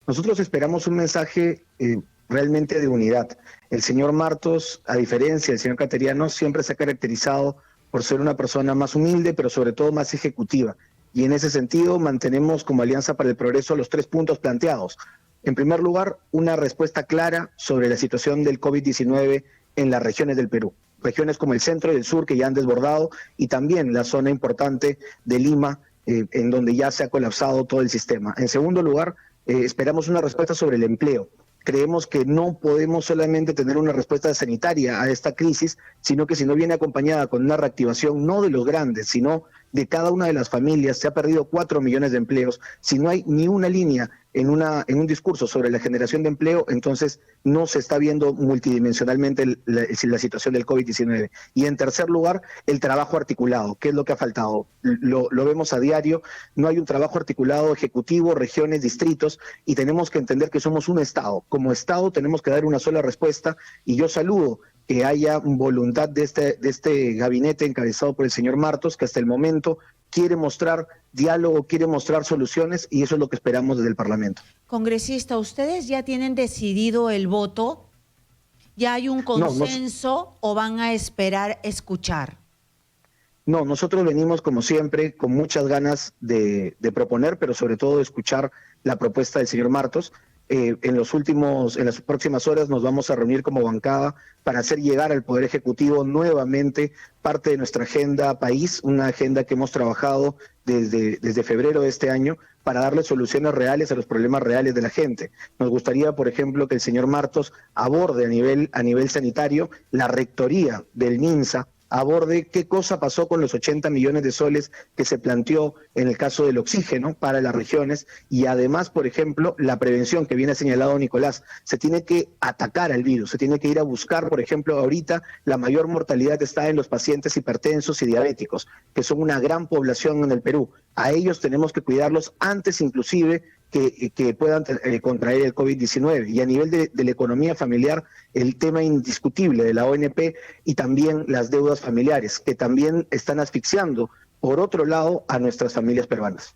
Nosotros esperamos un mensaje realmente de unidad. El señor Martos, a diferencia del señor Cateriano, siempre se ha caracterizado por ser una persona más humilde, pero sobre todo más ejecutiva. Y en ese sentido mantenemos como Alianza para el Progreso los 3 puntos planteados. En primer lugar, una respuesta clara sobre la situación del COVID-19 en las regiones del Perú. Regiones como el centro y el sur que ya han desbordado, y también la zona importante de Lima, en donde ya se ha colapsado todo el sistema. En segundo lugar, esperamos una respuesta sobre el empleo. Creemos que no podemos solamente tener una respuesta sanitaria a esta crisis, sino que si no viene acompañada con una reactivación no de los grandes, sino de cada una de las familias. Se ha perdido 4 millones de empleos. Si no hay ni una línea en un discurso sobre la generación de empleo, entonces no se está viendo multidimensionalmente la situación del COVID-19. Y en tercer lugar, el trabajo articulado, que es lo que ha faltado. Lo vemos a diario, no hay un trabajo articulado ejecutivo, regiones, distritos, y tenemos que entender que somos un Estado. Como Estado tenemos que dar una sola respuesta, y yo saludo que haya voluntad de este gabinete encabezado por el señor Martos, que hasta el momento quiere mostrar diálogo, quiere mostrar soluciones, y eso es lo que esperamos desde el Parlamento. Congresista, ¿ustedes ya tienen decidido el voto? ¿Ya hay un consenso o van a esperar escuchar? No, nosotros venimos como siempre con muchas ganas de proponer, pero sobre todo de escuchar la propuesta del señor Martos. En las próximas horas nos vamos a reunir como bancada para hacer llegar al Poder Ejecutivo nuevamente parte de nuestra agenda país, una agenda que hemos trabajado desde febrero de este año para darle soluciones reales a los problemas reales de la gente. Nos gustaría, por ejemplo, que el señor Martos aborde a nivel sanitario la rectoría del MINSA, aborde qué cosa pasó con los 80 millones de soles que se planteó en el caso del oxígeno para las regiones, y además, por ejemplo, la prevención que viene señalado Nicolás. Se tiene que atacar al virus, se tiene que ir a buscar, por ejemplo, ahorita la mayor mortalidad está en los pacientes hipertensos y diabéticos, que son una gran población en el Perú. A ellos tenemos que cuidarlos antes inclusive que puedan contraer el COVID-19. Y a nivel de la economía familiar, el tema indiscutible de la ONP y también las deudas familiares, que también están asfixiando, por otro lado, a nuestras familias peruanas.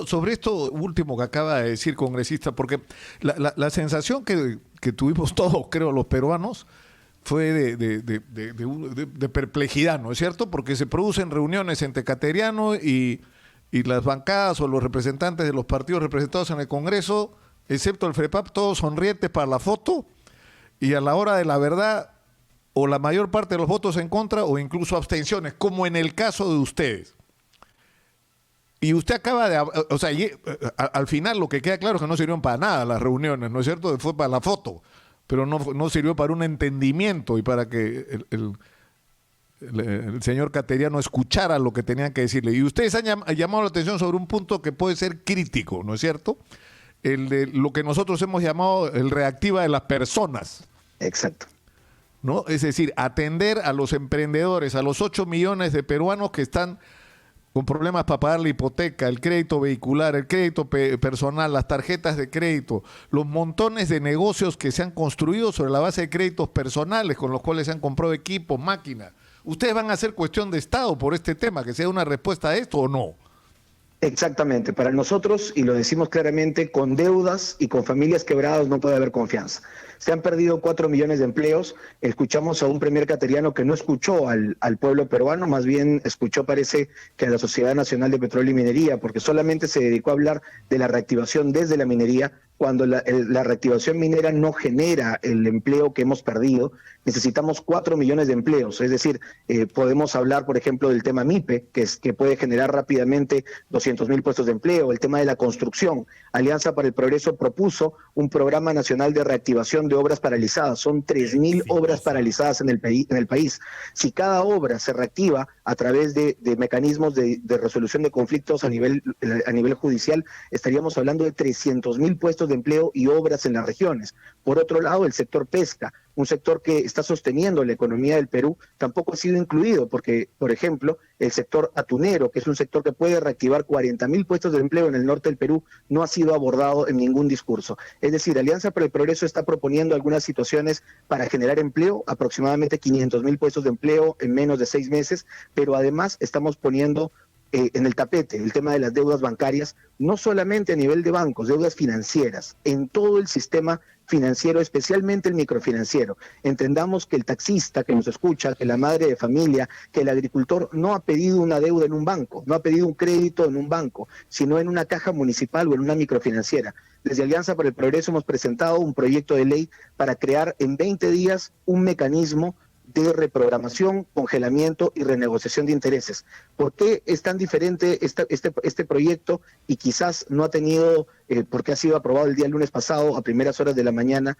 Sobre esto último que acaba de decir, congresista, porque la sensación que tuvimos todos, creo, los peruanos, fue de perplejidad, ¿no es cierto? Porque se producen reuniones entre Cateriano y las bancadas o los representantes de los partidos representados en el Congreso, excepto el FREPAP, todos sonrientes para la foto, y a la hora de la verdad, o la mayor parte de los votos en contra, o incluso abstenciones, como en el caso de ustedes. Y usted acaba de... O sea, al final lo que queda claro es que no sirvieron para nada las reuniones, ¿no es cierto? Fue para la foto, pero no sirvió para un entendimiento y para que el señor Cateriano escuchara lo que tenían que decirle. Y ustedes han llamado la atención sobre un punto que puede ser crítico, ¿no es cierto? El de lo que nosotros hemos llamado el reactiva de las personas. Exacto. ¿No? Es decir, atender a los emprendedores, a los 8 millones de peruanos que están con problemas para pagar la hipoteca, el crédito vehicular, el crédito personal, las tarjetas de crédito, los montones de negocios que se han construido sobre la base de créditos personales con los cuales se han comprado equipos, máquinas. ¿Ustedes van a hacer cuestión de Estado por este tema, que sea una respuesta a esto o no? Exactamente. Para nosotros, y lo decimos claramente, con deudas y con familias quebradas no puede haber confianza. Se han perdido 4 millones de empleos. Escuchamos a un premier cateriano que no escuchó al pueblo peruano, más bien escuchó, parece, que a la Sociedad Nacional de Petróleo y Minería, porque solamente se dedicó a hablar de la reactivación desde la minería, cuando la reactivación minera no genera el empleo que hemos perdido. Necesitamos 4 millones de empleos, es decir, podemos hablar, por ejemplo, del tema MIPE, que puede generar rápidamente 200.000 puestos de empleo, el tema de la construcción. Alianza para el Progreso propuso un programa nacional de reactivación de obras paralizadas, son 3.000 obras paralizadas en el país. Si cada obra se reactiva a través de mecanismos de resolución de conflictos a nivel judicial, estaríamos hablando de 300.000 puestos de empleo y obras en las regiones. Por otro lado, el sector pesca, un sector que está sosteniendo la economía del Perú, tampoco ha sido incluido, porque, por ejemplo, el sector atunero, que es un sector que puede reactivar 40.000 puestos de empleo en el norte del Perú, no ha sido abordado en ningún discurso. Es decir, Alianza para el Progreso está proponiendo algunas situaciones para generar empleo, aproximadamente 500.000 puestos de empleo en menos de 6 meses, pero además estamos poniendo en el tapete el tema de las deudas bancarias, no solamente a nivel de bancos, deudas financieras, en todo el sistema financiero, especialmente el microfinanciero. Entendamos que el taxista que nos escucha, que la madre de familia, que el agricultor no ha pedido una deuda en un banco, no ha pedido un crédito en un banco, sino en una caja municipal o en una microfinanciera. Desde Alianza para el Progreso hemos presentado un proyecto de ley para crear en 20 días un mecanismo de reprogramación, congelamiento y renegociación de intereses. ¿Por qué es tan diferente este proyecto y quizás no ha tenido, porque ha sido aprobado el día lunes pasado a primeras horas de la mañana,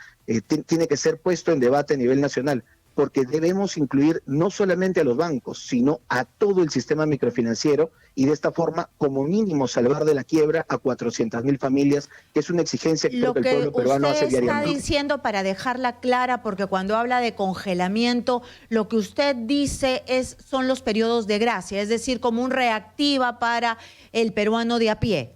tiene que ser puesto en debate a nivel nacional? Porque debemos incluir no solamente a los bancos, sino a todo el sistema microfinanciero y de esta forma, como mínimo, salvar de la quiebra a 400.000 familias, que es una exigencia que creo que el pueblo peruano hace diariamente. Lo que usted está diciendo, para dejarla clara, porque cuando habla de congelamiento, lo que usted dice son los periodos de gracia, es decir, como un reactiva para el peruano de a pie.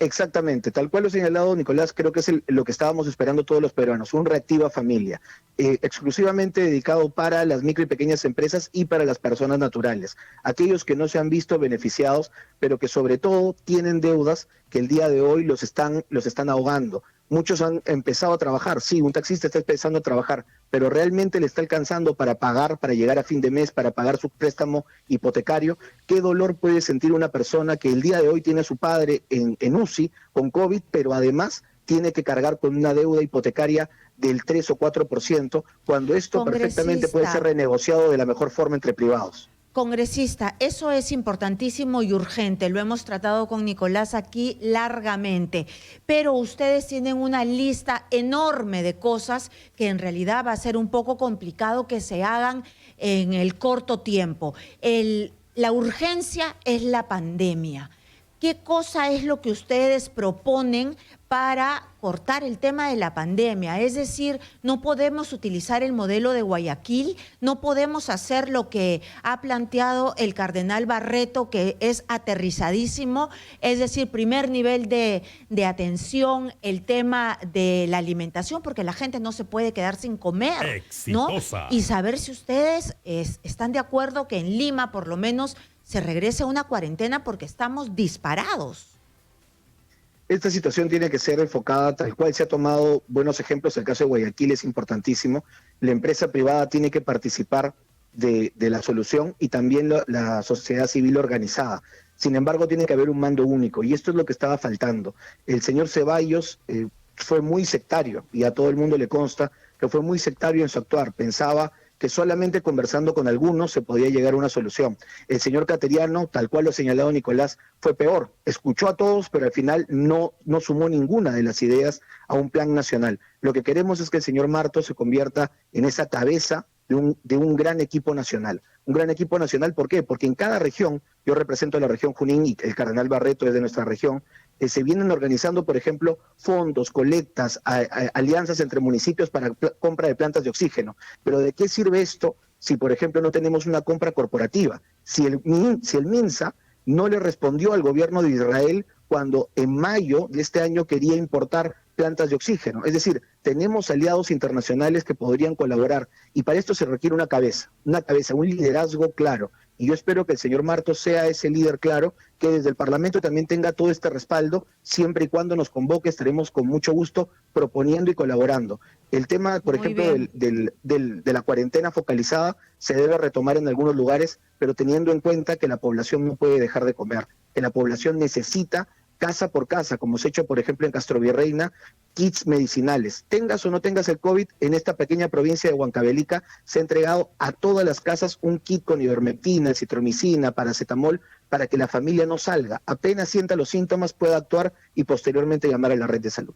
Exactamente, tal cual lo ha señalado Nicolás, creo que es lo que estábamos esperando todos los peruanos, un reactiva familia, exclusivamente dedicado para las micro y pequeñas empresas y para las personas naturales, aquellos que no se han visto beneficiados, pero que sobre todo tienen deudas que el día de hoy los están ahogando. Muchos han empezado a trabajar, sí, un taxista está empezando a trabajar, pero realmente le está alcanzando para pagar, para llegar a fin de mes, para pagar su préstamo hipotecario. ¿Qué dolor puede sentir una persona que el día de hoy tiene a su padre en UCI con COVID, pero además tiene que cargar con una deuda hipotecaria del 3 o 4%, cuando esto perfectamente puede ser renegociado de la mejor forma entre privados? Congresista, eso es importantísimo y urgente. Lo hemos tratado con Nicolás aquí largamente, pero ustedes tienen una lista enorme de cosas que en realidad va a ser un poco complicado que se hagan en el corto tiempo. La urgencia es la pandemia. ¿Qué cosa es lo que ustedes proponen para cortar el tema de la pandemia? Es decir, no podemos utilizar el modelo de Guayaquil, no podemos hacer lo que ha planteado el cardenal Barreto, que es aterrizadísimo, es decir, primer nivel de atención, el tema de la alimentación, porque la gente no se puede quedar sin comer, ¿no? Y saber si ustedes están de acuerdo que en Lima, por lo menos, se regrese a una cuarentena porque estamos disparados. Esta situación tiene que ser enfocada tal cual se ha tomado buenos ejemplos. El caso de Guayaquil es importantísimo. La empresa privada tiene que participar de la solución y también la sociedad civil organizada. Sin embargo, tiene que haber un mando único y esto es lo que estaba faltando. El señor Ceballos fue muy sectario y a todo el mundo le consta que fue muy sectario en su actuar. Pensaba que solamente conversando con algunos se podía llegar a una solución. El señor Cateriano, tal cual lo ha señalado Nicolás, fue peor. Escuchó a todos, pero al final no sumó ninguna de las ideas a un plan nacional. Lo que queremos es que el señor Martos se convierta en esa cabeza de un gran equipo nacional. Un gran equipo nacional, ¿por qué? Porque en cada región, yo represento a la región Junín y el cardenal Barreto es de nuestra región, se vienen organizando, por ejemplo, fondos, colectas, alianzas entre municipios para compra de plantas de oxígeno. Pero ¿de qué sirve esto si, por ejemplo, no tenemos una compra corporativa? Si el MINSA no le respondió al gobierno de Israel cuando en mayo de este año quería importar plantas de oxígeno. Es decir, tenemos aliados internacionales que podrían colaborar y para esto se requiere una cabeza, un liderazgo claro. Y yo espero que el señor Martos sea ese líder claro, que desde el Parlamento también tenga todo este respaldo, siempre y cuando nos convoque, estaremos con mucho gusto proponiendo y colaborando. El tema, por ejemplo, de la cuarentena focalizada se debe retomar en algunos lugares, pero teniendo en cuenta que la población no puede dejar de comer, que la población necesita casa por casa, como se ha hecho, por ejemplo, en Castrovirreina, kits medicinales. Tengas o no tengas el COVID, en esta pequeña provincia de Huancavelica se ha entregado a todas las casas un kit con ivermectina, citromicina, paracetamol, para que la familia no salga. Apenas sienta los síntomas, pueda actuar y posteriormente llamar a la red de salud.